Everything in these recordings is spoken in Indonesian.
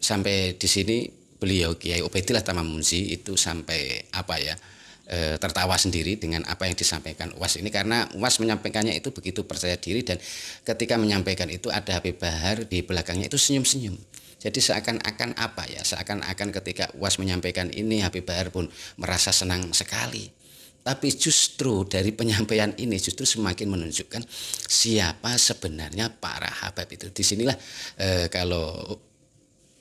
Sampai di sini beliau Kiai Ubaidillah Tamamunzi itu sampai tertawa sendiri dengan apa yang disampaikan UAS ini, karena UAS menyampaikannya itu begitu percaya diri, dan ketika menyampaikan itu ada Habib Bahar di belakangnya itu senyum-senyum. Jadi seakan-akan ketika UAS menyampaikan ini Habib Bahar pun merasa senang sekali. Tapi justru dari penyampaian ini justru semakin menunjukkan siapa sebenarnya para Habib itu. Disinilah kalau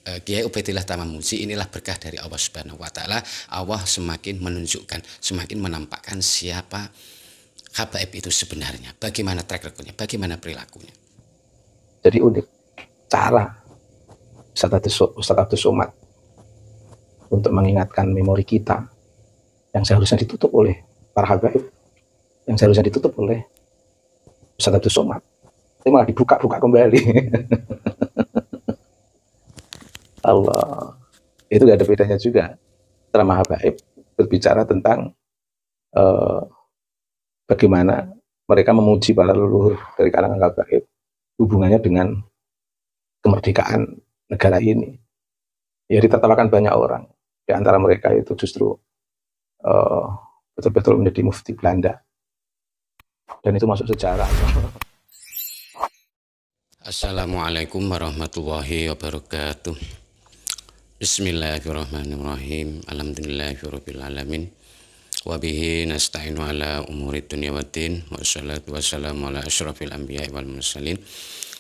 Kiai Ubaidillah Tamamunzi, inilah berkah dari Allah Subhanahu wa taala. Allah semakin menunjukkan, semakin menampakkan siapa habaib itu sebenarnya, bagaimana track recordnya, bagaimana perilakunya. Jadi unik cara Ustadz Abdus Somad untuk mengingatkan memori kita yang seharusnya ditutup oleh para habaib, yang seharusnya ditutup oleh Ustadz Abdus Somad, itu malah dibuka-buka kembali. Allah, itu gak ada bedanya juga. Ceramah habaib berbicara tentang bagaimana mereka memuji para leluhur dari kalangan habaib, hubungannya dengan kemerdekaan negara ini. Ya ditertawakan banyak orang. Di antara mereka itu justru betul-betul menjadi mufti Belanda. Dan itu masuk sejarah. Assalamualaikum warahmatullahi wabarakatuh. Bismillahirrahmanirrahim. Alhamdulillahirabbil alamin. Wa bihi nasta'inu ala umuri dunya waddin. Wassalatu wassalamu ala asyrafil anbiya'i wal mursalin.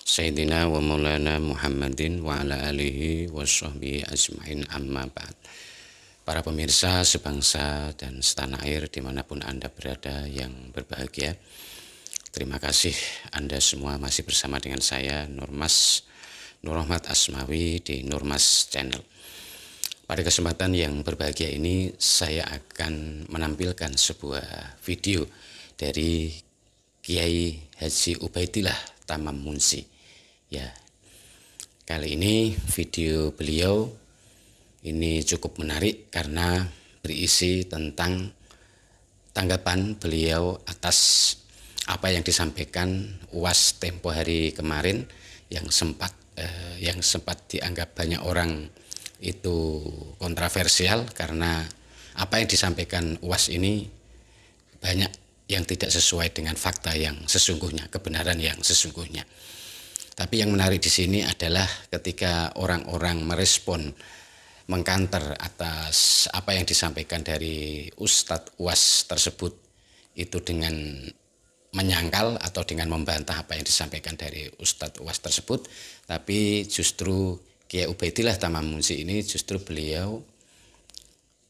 Sayyidina wa maulana Muhammadin wa ala alihi washabbihi ajmain, amma ba'd. Para pemirsa sebangsa dan setanah air dimanapun Anda berada yang berbahagia, terima kasih Anda semua masih bersama dengan saya Nur Rahmat Asmawi di Nurmas Channel. Pada kesempatan yang berbahagia ini saya akan menampilkan sebuah video dari Kiai Haji Ubaidillah Tamamunzi. Ya, kali ini video beliau ini cukup menarik karena berisi tentang tanggapan beliau atas apa yang disampaikan UAS tempo hari kemarin yang sempat dianggap banyak orang itu kontroversial, karena apa yang disampaikan UAS ini banyak yang tidak sesuai dengan fakta yang sesungguhnya, kebenaran yang sesungguhnya. Tapi yang menarik di sini adalah ketika orang-orang merespon, mengkanter atas apa yang disampaikan dari Ustadz UAS tersebut itu dengan menyangkal atau dengan membantah apa yang disampaikan dari Ustadz UAS tersebut. Tapi justru Kiai Ubaidillah Tamamunzi ini justru beliau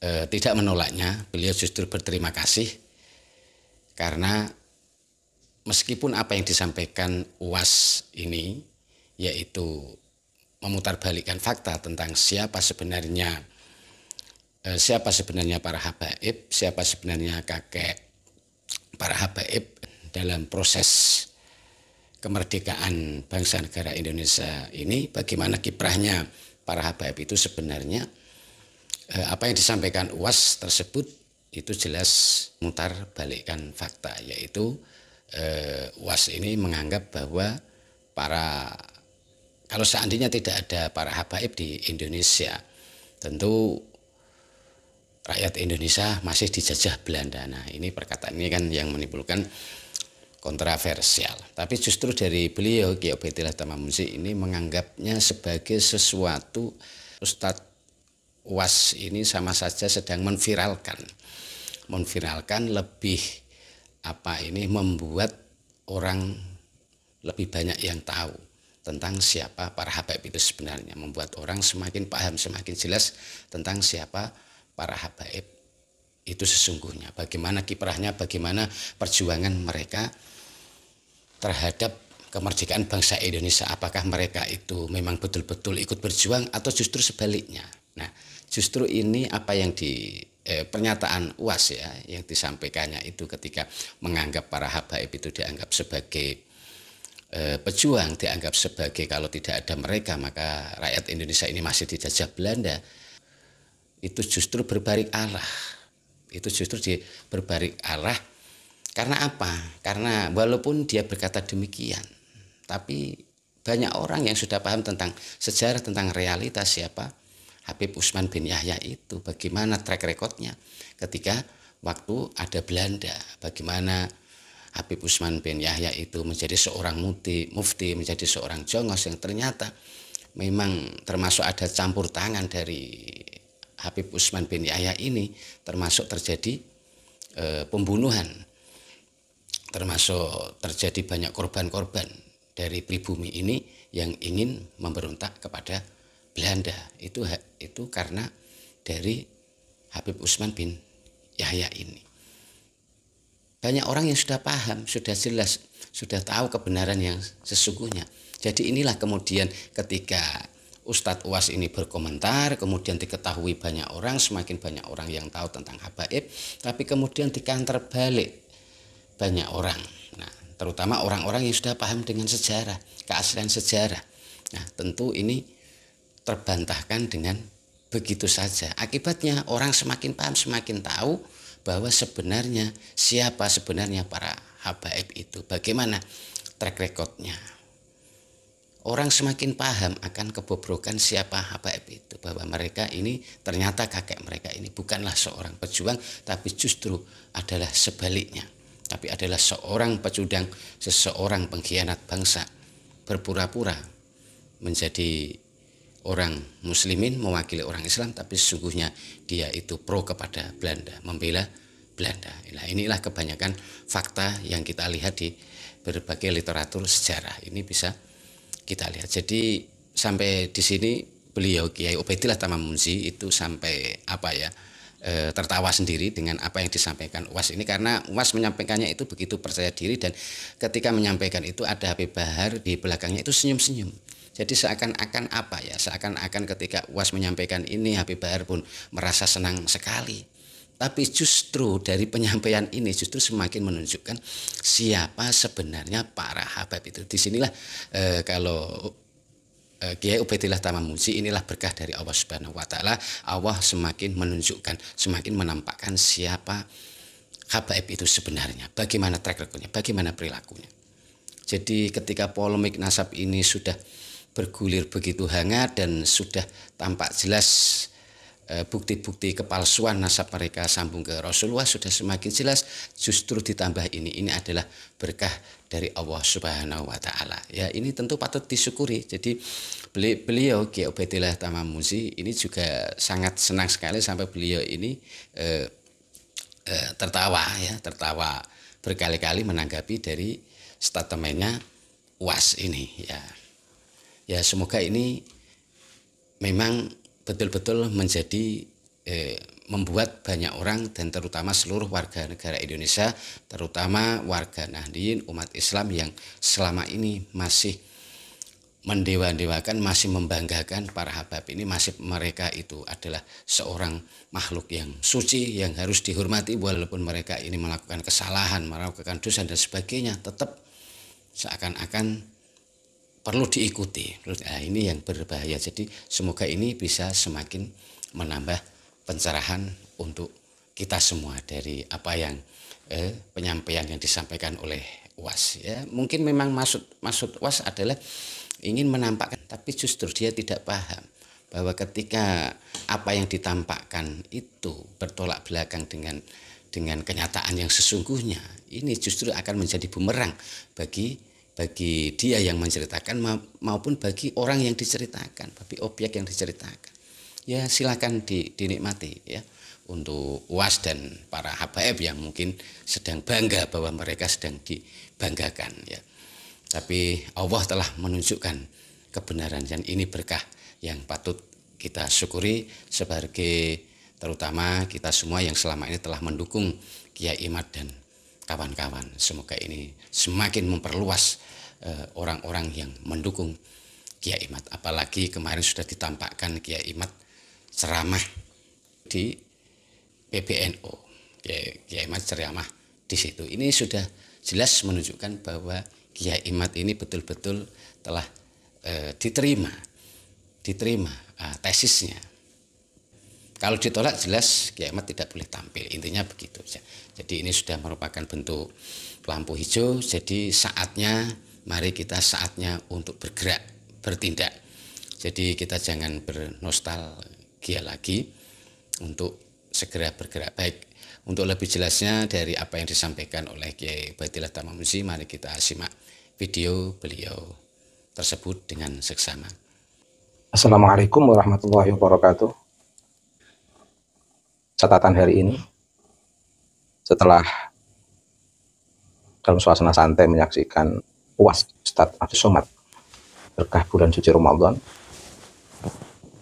tidak menolaknya, beliau justru berterima kasih, karena meskipun apa yang disampaikan UAS ini yaitu memutarbalikkan fakta tentang siapa sebenarnya para habaib, siapa sebenarnya kakek para habaib dalam proses kemerdekaan bangsa negara Indonesia ini, bagaimana kiprahnya para habaib itu sebenarnya, apa yang disampaikan UAS tersebut itu jelas mutar balikkan fakta, yaitu UAS ini menganggap bahwa kalau seandainya tidak ada para habaib di Indonesia, tentu rakyat Indonesia masih dijajah Belanda. Nah, ini perkataan ini kan yang menimbulkan kontroversial. Tapi justru dari beliau Kiai Ubaidillah Tamamunzi ini menganggapnya sebagai sesuatu, Ustadz UAS ini sama saja sedang memviralkan lebih membuat orang lebih banyak yang tahu tentang siapa para habaib itu sebenarnya, membuat orang semakin paham, semakin jelas tentang siapa para habaib itu sesungguhnya, bagaimana kiprahnya, bagaimana perjuangan mereka terhadap kemerdekaan bangsa Indonesia. Apakah mereka itu memang betul-betul ikut berjuang atau justru sebaliknya. Nah, justru ini apa yang pernyataan UAS ya yang disampaikannya itu ketika menganggap para habaib itu dianggap sebagai pejuang, dianggap sebagai kalau tidak ada mereka maka rakyat Indonesia ini masih dijajah Belanda. Itu justru berbalik arah. Karena apa? Karena walaupun dia berkata demikian, tapi banyak orang yang sudah paham tentang sejarah, tentang realitas siapa Habib Utsman bin Yahya itu, bagaimana track recordnya ketika waktu ada Belanda, bagaimana Habib Utsman bin Yahya itu menjadi seorang mufti, menjadi seorang jongos yang ternyata memang termasuk ada campur tangan dari Habib Utsman bin Yahya ini, termasuk terjadi pembunuhan, termasuk terjadi banyak korban-korban dari pribumi ini yang ingin memberontak kepada Belanda. Itu karena dari Habib Utsman bin Yahya ini. Banyak orang yang sudah paham, sudah jelas, sudah tahu kebenaran yang sesungguhnya. Jadi inilah kemudian ketika Ustadz Uwas ini berkomentar, kemudian diketahui banyak orang, semakin banyak orang yang tahu tentang habaib, tapi kemudian dikanter balik banyak orang. Nah, terutama orang-orang yang sudah paham dengan sejarah, keaslian sejarah. Nah, tentu ini terbantahkan dengan begitu saja. Akibatnya orang semakin paham, semakin tahu bahwa sebenarnya siapa sebenarnya para habaib itu, bagaimana track recordnya. Orang semakin paham akan kebobrokan siapa habaib itu, bahwa mereka ini ternyata kakek mereka ini bukanlah seorang pejuang, tapi justru adalah sebaliknya, tapi adalah seorang pecundang, seseorang pengkhianat bangsa, berpura-pura menjadi orang muslimin mewakili orang Islam, tapi sesungguhnya dia itu pro kepada Belanda, membela Belanda. Nah, inilah kebanyakan fakta yang kita lihat di berbagai literatur sejarah. Ini bisa kita lihat. Jadi sampai di sini beliau Kiai Ubaidillah Tamamunzi itu sampai tertawa sendiri dengan apa yang disampaikan Uwas ini, karena Uwas menyampaikannya itu begitu percaya diri, dan ketika menyampaikan itu ada Habib Bahar di belakangnya itu senyum-senyum. Jadi seakan-akan ketika Uwas menyampaikan ini, Habib Bahar pun merasa senang sekali. Tapi justru dari penyampaian ini justru semakin menunjukkan siapa sebenarnya para habaib itu. Disinilah kalau Kiai Ubaidillah Tamamunzi, inilah berkah dari Allah Subhanahu wa taala. Allah semakin menunjukkan, semakin menampakkan siapa habaib itu sebenarnya, bagaimana track recordnya, bagaimana perilakunya. Jadi ketika polemik nasab ini sudah bergulir begitu hangat dan sudah tampak jelas bukti-bukti kepalsuan nasab mereka sambung ke Rasulullah sudah semakin jelas, justru ditambah ini adalah berkah dari Allah Subhanahu wa taala. Ya, ini tentu patut disyukuri. Jadi beliau Kiai Ubaidillah Tamamunzi ini juga sangat senang sekali sampai beliau ini tertawa berkali-kali menanggapi dari statementnya Uwas ini ya. Ya, semoga ini memang betul-betul menjadi membuat banyak orang dan terutama seluruh warga negara Indonesia, terutama warga Nahdliyin umat Islam yang selama ini masih mendewa-dewakan, masih membanggakan para habaib ini, masih mereka itu adalah seorang makhluk yang suci yang harus dihormati, walaupun mereka ini melakukan kesalahan, melakukan dosa dan sebagainya, tetap seakan-akan perlu diikuti. Nah, ini yang berbahaya. Jadi semoga ini bisa semakin menambah pencerahan untuk kita semua dari apa yang penyampaian yang disampaikan oleh Uwas. Ya, mungkin memang maksud Uwas adalah ingin menampakkan, tapi justru dia tidak paham bahwa ketika apa yang ditampakkan itu bertolak belakang dengan kenyataan yang sesungguhnya, ini justru akan menjadi bumerang bagi dia yang menceritakan maupun bagi orang yang diceritakan, bagi objek yang diceritakan. Ya, silakan dinikmati ya untuk Uwas dan para habaib yang mungkin sedang bangga bahwa mereka sedang dibanggakan ya. Tapi Allah telah menunjukkan kebenaran dan ini berkah yang patut kita syukuri sebagai terutama kita semua yang selama ini telah mendukung Kiai Imad dan kawan-kawan. Semoga ini semakin memperluas orang-orang yang mendukung Kiai Imad. Apalagi kemarin sudah ditampakkan Kiai Imad ceramah di PBNU. Kiai Imad ceramah di situ. Ini sudah jelas menunjukkan bahwa Kiai Imad ini betul-betul telah diterima tesisnya. Kalau ditolak jelas Kiai Imad tidak boleh tampil, intinya begitu. Jadi ini sudah merupakan bentuk lampu hijau, jadi saatnya Mari kita saatnya untuk bergerak, bertindak. Jadi kita jangan bernostalgia lagi untuk segera bergerak. Baik, untuk lebih jelasnya dari apa yang disampaikan oleh Kiai Baidillah Tamamuzi, mari kita simak video beliau tersebut dengan seksama. Assalamualaikum warahmatullahi wabarakatuh. Catatan hari ini, setelah dalam suasana santai menyaksikan UAS Ustadz Abdus Somad berkah bulan suci Ramadan,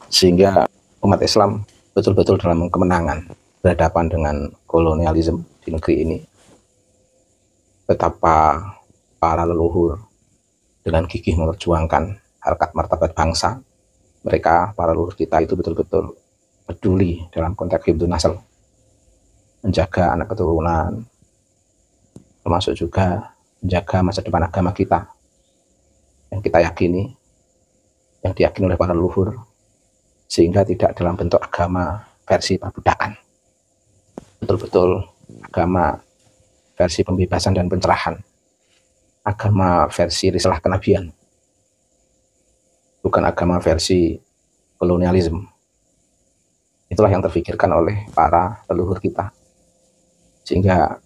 sehingga umat Islam betul-betul dalam kemenangan berhadapan dengan kolonialisme di negeri ini. Betapa para leluhur dengan gigih memperjuangkan harkat martabat bangsa. Mereka, para leluhur kita itu betul-betul peduli dalam konteks hifdzun nasl, menjaga anak keturunan, termasuk juga menjaga masa depan agama kita yang kita yakini, yang diyakini oleh para leluhur, sehingga tidak dalam bentuk agama versi perbudakan, betul-betul agama versi pembebasan dan pencerahan, agama versi risalah kenabian, bukan agama versi kolonialisme. Itulah yang terfikirkan oleh para leluhur kita, sehingga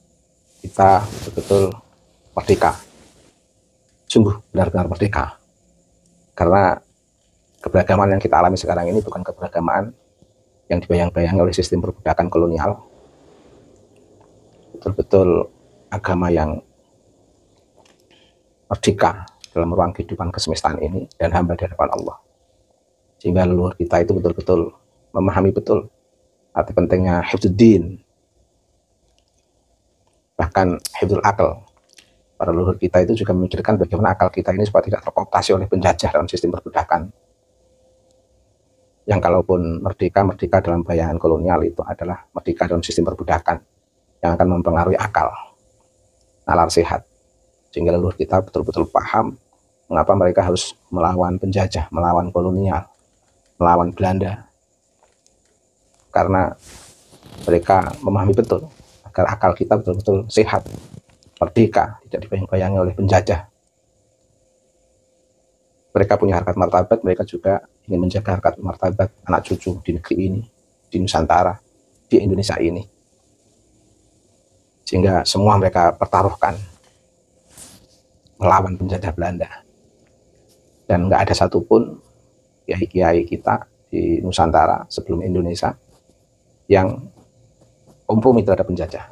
kita betul-betul merdeka, sungguh benar-benar merdeka. Karena keberagaman yang kita alami sekarang ini bukan keberagaman yang dibayang-bayangi oleh sistem perbudakan kolonial. Betul-betul agama yang merdeka dalam ruang kehidupan kesemestaan ini dan hamba di hadapan Allah. Sehingga leluhur kita itu betul-betul memahami betul arti pentingnya hifdzuddin, bahkan hifdzul akal. Para leluhur kita itu juga memikirkan bagaimana akal kita ini supaya tidak terkooptasi oleh penjajah dalam sistem perbudakan. Yang kalaupun merdeka dalam bayangan kolonial itu adalah merdeka dalam sistem perbudakan yang akan mempengaruhi akal, nalar sehat. Sehingga leluhur kita betul-betul paham mengapa mereka harus melawan penjajah, melawan kolonial, melawan Belanda. Karena mereka memahami betul agar akal kita betul-betul sehat, merdeka, tidak dibayang-bayangi oleh penjajah. Mereka punya harkat martabat, mereka juga ingin menjaga harkat martabat anak cucu di negeri ini, di Nusantara, di Indonesia ini. Sehingga semua mereka pertaruhkan melawan penjajah Belanda. Dan nggak ada satupun kiai-kiai kita di Nusantara sebelum Indonesia yang kompromi terhadap penjajah.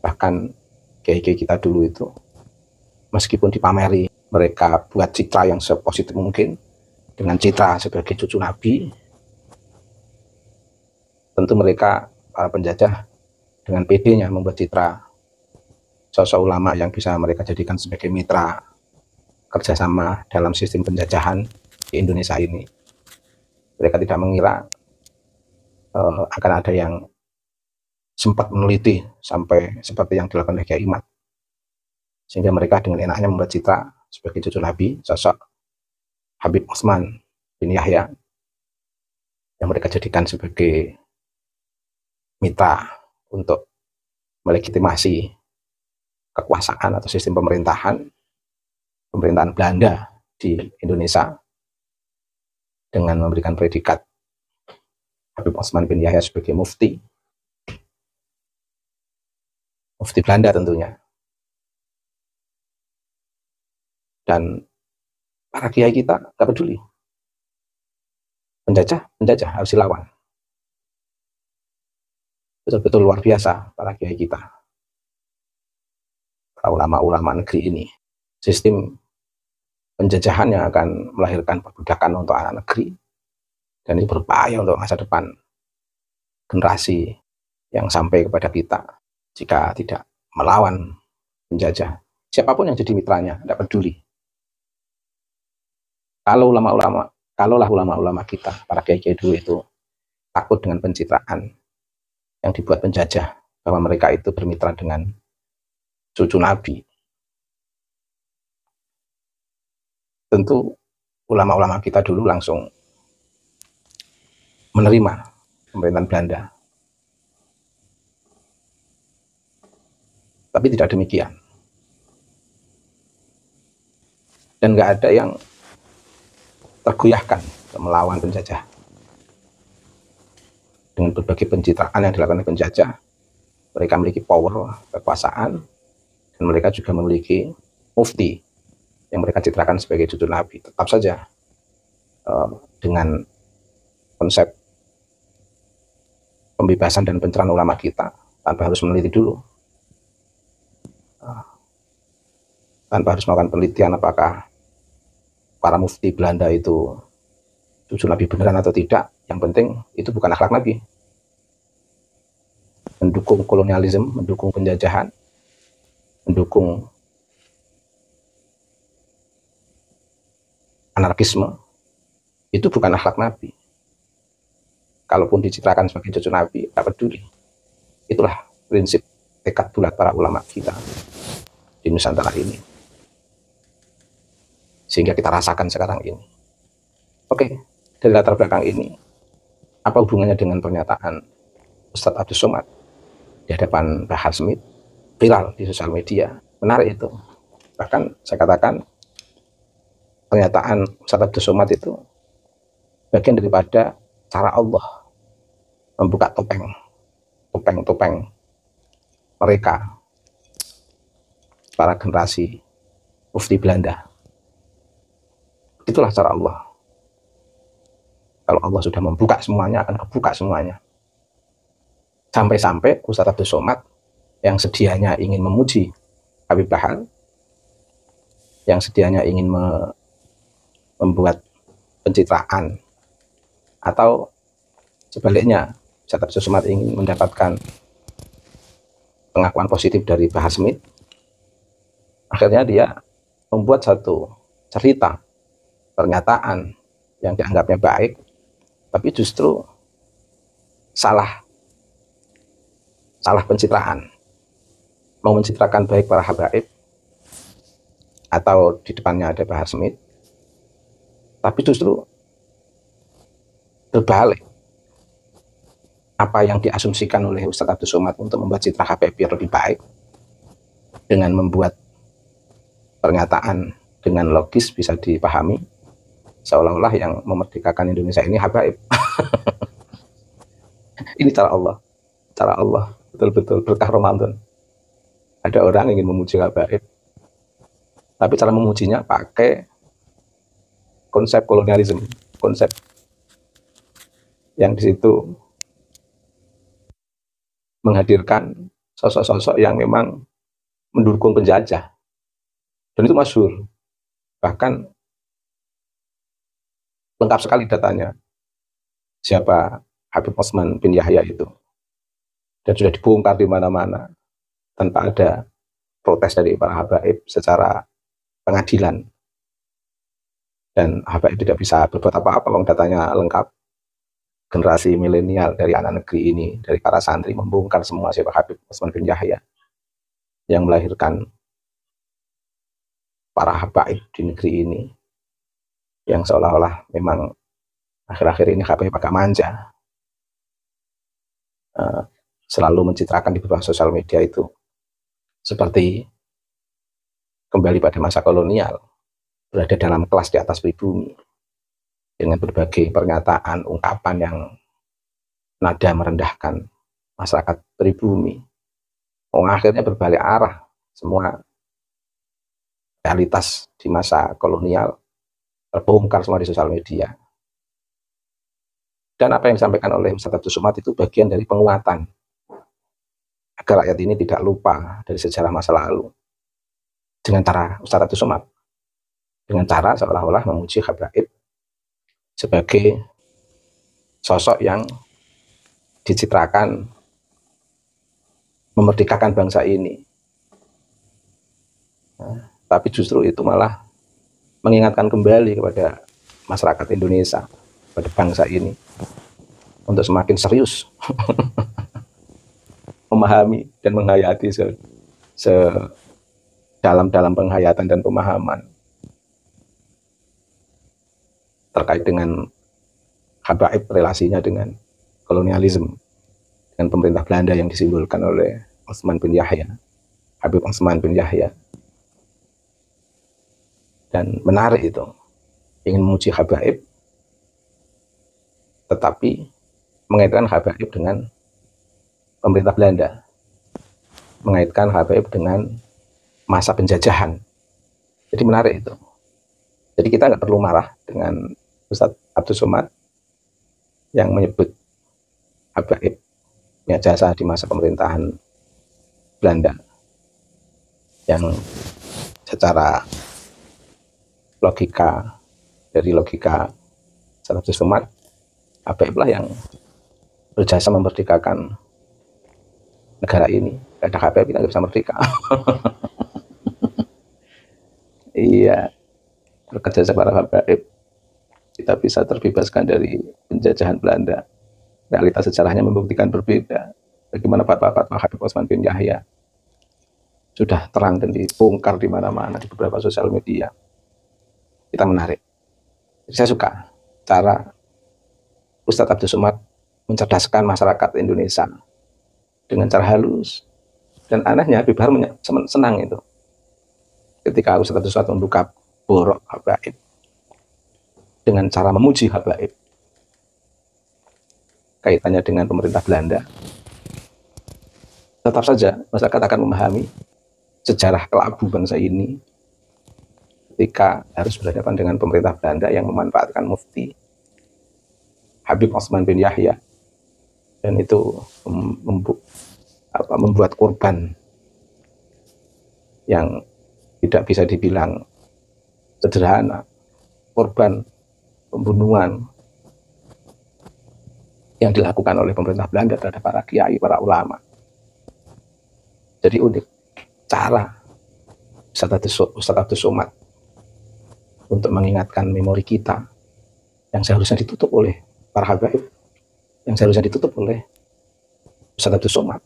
Bahkan kiai-kiai kita dulu itu, meskipun dipameri mereka buat citra yang sepositif mungkin, dengan citra sebagai cucu Nabi, tentu mereka, para penjajah, dengan PD-nya membuat citra sosok ulama yang bisa mereka jadikan sebagai mitra kerjasama dalam sistem penjajahan di Indonesia ini. Mereka tidak mengira akan ada yang sempat meneliti sampai seperti yang dilakukan oleh Kiai Imad, sehingga mereka dengan enaknya membuat citra sebagai cucu Nabi, sosok Habib Utsman bin Yahya, yang mereka jadikan sebagai mitra untuk melegitimasi kekuasaan atau sistem pemerintahan Belanda di Indonesia dengan memberikan predikat Habib Utsman bin Yahya sebagai mufti Belanda tentunya. Dan para kiai kita gak peduli. Penjajah harus dilawan. Betul-betul luar biasa para kiai kita, para ulama-ulama negeri ini. Sistem penjajahan yang akan melahirkan perbudakan untuk anak negeri, dan itu berbahaya untuk masa depan generasi yang sampai kepada kita jika tidak melawan penjajah. Siapapun yang jadi mitranya, tidak peduli. Kalaulah ulama-ulama kita, para kiai-kiai dulu itu takut dengan pencitraan yang dibuat penjajah, bahwa mereka itu bermitra dengan cucu Nabi, tentu ulama-ulama kita dulu langsung menerima pemerintahan Belanda. Tapi tidak demikian. dan nggak ada yang tergoyahkan melawan penjajah. Dengan berbagai pencitraan yang dilakukan oleh penjajah, mereka memiliki power, kekuasaan, dan mereka juga memiliki mufti yang mereka citrakan sebagai cucu Nabi. Tetap saja dengan konsep pembebasan dan pencerahan ulama kita tanpa harus meneliti dulu, tanpa harus melakukan penelitian apakah para mufti Belanda itu cucu Nabi beneran atau tidak. Yang penting itu bukan akhlak Nabi. Mendukung kolonialisme, mendukung penjajahan, mendukung anarkisme, itu bukan akhlak Nabi. Kalaupun dicitrakan sebagai cucu Nabi, tak peduli. Itulah prinsip tekad bulat para ulama kita di Nusantara ini, sehingga kita rasakan sekarang ini. Oke, dari latar belakang ini, apa hubungannya dengan pernyataan Ustadz Abdus Somad di hadapan Bahar Smith, viral di sosial media? Menarik itu. Bahkan saya katakan pernyataan Ustadz Abdus Somad itu bagian daripada cara Allah membuka topeng mereka, para generasi mufti Belanda. Itulah cara Allah. Kalau Allah sudah membuka semuanya, akan kebuka semuanya. Sampai-sampai Ustadz Abdus Somad yang sedianya ingin memuji Habib Bahar, yang sedianya ingin membuat pencitraan, atau sebaliknya Ustadz Abdus Somad ingin mendapatkan pengakuan positif dari Bahar Smith, akhirnya dia membuat satu cerita, pernyataan yang dianggapnya baik, tapi justru salah pencitraan. Mau mencitrakan baik para habaib, atau di depannya ada Bahar Smith, tapi justru berbalik. Apa yang diasumsikan oleh Ustadz Abdus Somad untuk membuat citra habaib biar lebih baik, dengan membuat pernyataan dengan logis bisa dipahami, seolah-olah yang memerdekakan Indonesia ini habaib. Ini cara Allah, betul-betul berkah Ramadan. Ada orang ingin memuji habaib, tapi cara memujinya pakai konsep kolonialisme, konsep yang di situ menghadirkan sosok-sosok yang memang mendukung penjajah, dan itu masyhur. Bahkan lengkap sekali datanya siapa Habib Osman bin Yahya itu, dan sudah dibongkar di mana-mana tanpa ada protes dari para habaib secara pengadilan, dan habaib tidak bisa berbuat apa-apa, datanya lengkap. Generasi milenial dari anak negeri ini, dari para santri, membongkar semua siapa Habib Osman bin Yahya yang melahirkan para habaib di negeri ini, yang seolah-olah memang akhir-akhir ini habaib agak manja, selalu mencitrakan di beberapa sosial media itu seperti kembali pada masa kolonial, berada dalam kelas di atas pribumi, dengan berbagai pernyataan, ungkapan yang nada merendahkan masyarakat pribumi. Akhirnya berbalik arah, semua realitas di masa kolonial terbongkar semua di sosial media. Dan apa yang disampaikan oleh Ustadz Abdus Somad itu bagian dari penguatan agar rakyat ini tidak lupa dari sejarah masa lalu, dengan cara Ustadz Abdus Somad, dengan cara seolah-olah memuji habaib sebagai sosok yang dicitrakan memerdekakan bangsa ini. Tapi justru itu malah mengingatkan kembali kepada masyarakat Indonesia, pada bangsa ini, untuk semakin serius memahami dan menghayati dalam penghayatan dan pemahaman terkait dengan habaib, relasinya dengan kolonialisme, dengan pemerintah Belanda yang disimbolkan oleh Osman bin Yahya, Habib Osman bin Yahya. dan menarik itu, ingin memuji habaib, tetapi mengaitkan habaib dengan pemerintah Belanda, mengaitkan habaib dengan masa penjajahan. Jadi menarik itu. Jadi kita nggak perlu marah dengan Ustadz Abdul Somad yang menyebut habaib punya jasa di masa pemerintahan Belanda, yang secara logika, dari logika Ustadz Abdul Somad, habaib lah yang berjasa memerdekakan negara ini. Gak ada habaib kita nggak bisa merdeka. Iya, berkat jasa para habaib kita bisa terbebaskan dari penjajahan Belanda. Realitas sejarahnya membuktikan berbeda. Bagaimana fatwa-fatwa Habib Osman bin Yahya sudah terang dan dibongkar di mana-mana di beberapa sosial media. Kita menarik. Jadi saya suka cara Ustadz Abdul Somad mencerdaskan masyarakat Indonesia dengan cara halus. Dan anehnya Habib Bahar senang itu ketika Ustadz Abdul Somad membuka borok habaib dengan cara memuji habaib kaitannya dengan pemerintah Belanda. Tetap saja masyarakat akan memahami sejarah kelabu bangsa ini ketika harus berhadapan dengan pemerintah Belanda yang memanfaatkan mufti Habib Osman bin Yahya, dan itu membuat korban yang tidak bisa dibilang sederhana, korban pembunuhan yang dilakukan oleh pemerintah Belanda terhadap para kiai, para ulama. Jadi unik cara Ustadz Abdul Somad untuk mengingatkan memori kita yang seharusnya ditutup oleh para habaib, yang seharusnya ditutup oleh Ustadz Abdul Somad,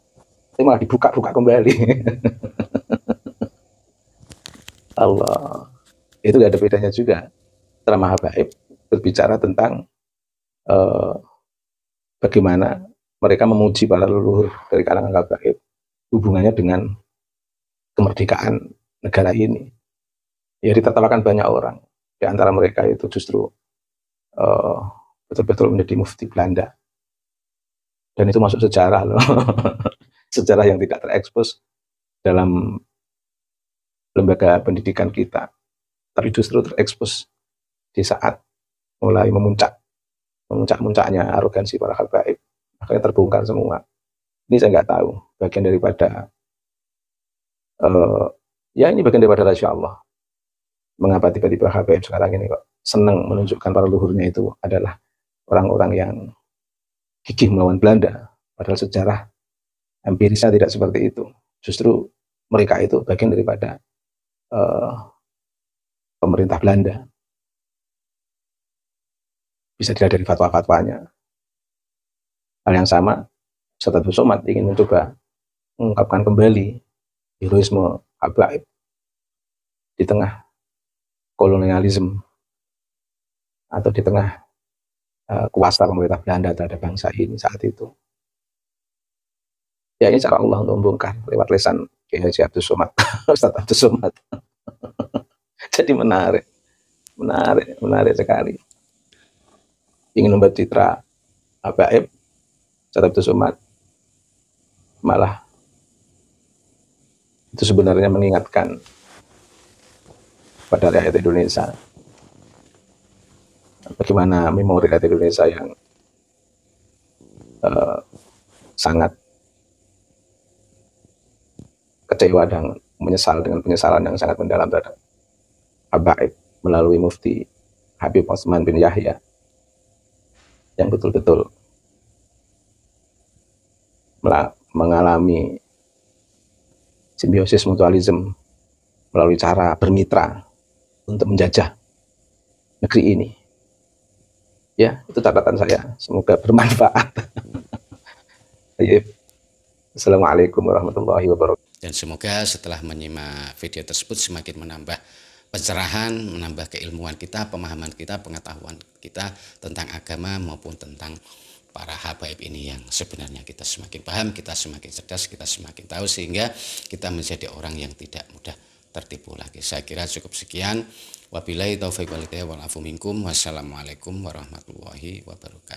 itu malah dibuka-buka kembali. Allah, itu gak ada bedanya juga. Ceramah habaib berbicara tentang bagaimana mereka memuji para leluhur dari kalangan habaib, hubungannya dengan kemerdekaan negara ini. Ya, ditertawakan banyak orang. Di antara mereka itu justru betul-betul menjadi mufti Belanda. Dan itu masuk sejarah loh. Sejarah yang tidak terekspos dalam lembaga pendidikan kita, tapi justru terekspos di saat mulai memuncak-muncaknya arogansi para habaib, akhirnya terbongkar semua. Ini saya nggak tahu, bagian daripada ya ini bagian daripada rahasia Allah. Mengapa tiba-tiba habaib sekarang ini kok senang menunjukkan para leluhurnya itu adalah orang-orang yang gigih melawan Belanda, padahal sejarah empirisnya tidak seperti itu. Justru mereka itu bagian daripada pemerintah Belanda. Bisa dilihat dari fatwa-fatwanya. Hal yang sama, Ustadz Abdul Somad ingin mencoba mengungkapkan kembali heroisme habaib di tengah kolonialisme atau di tengah kuasa pemerintah Belanda terhadap bangsa ini saat itu. Ya, ini cara Allah untuk membongkar lewat lisan Kiai Haji Abdul Somad, Ustadz Abdul Somad. Jadi menarik sekali. Ingin membuat citra habaib, Ustadz Abdul Somad malah itu sebenarnya mengingatkan pada rakyat Indonesia bagaimana memori rakyat Indonesia yang sangat kecewa dan menyesal dengan penyesalan yang sangat mendalam terhadap habaib melalui mufti Habib Osman bin Yahya yang betul-betul mengalami simbiosis mutualisme melalui cara bermitra untuk menjajah negeri ini. Ya, itu catatan saya. Semoga bermanfaat. Assalamualaikum warahmatullahi wabarakatuh. Dan semoga setelah menyimak video tersebut semakin menambah pencerahan, menambah keilmuan kita, pemahaman kita, pengetahuan kita tentang agama maupun tentang para habaib ini yang sebenarnya kita semakin paham, kita semakin cerdas, kita semakin tahu, sehingga kita menjadi orang yang tidak mudah tertipu lagi. Saya kira cukup sekian. Wabillahi taufiq wal hidayah wal afu minkum. Wassalamualaikum warahmatullahi wabarakatuh.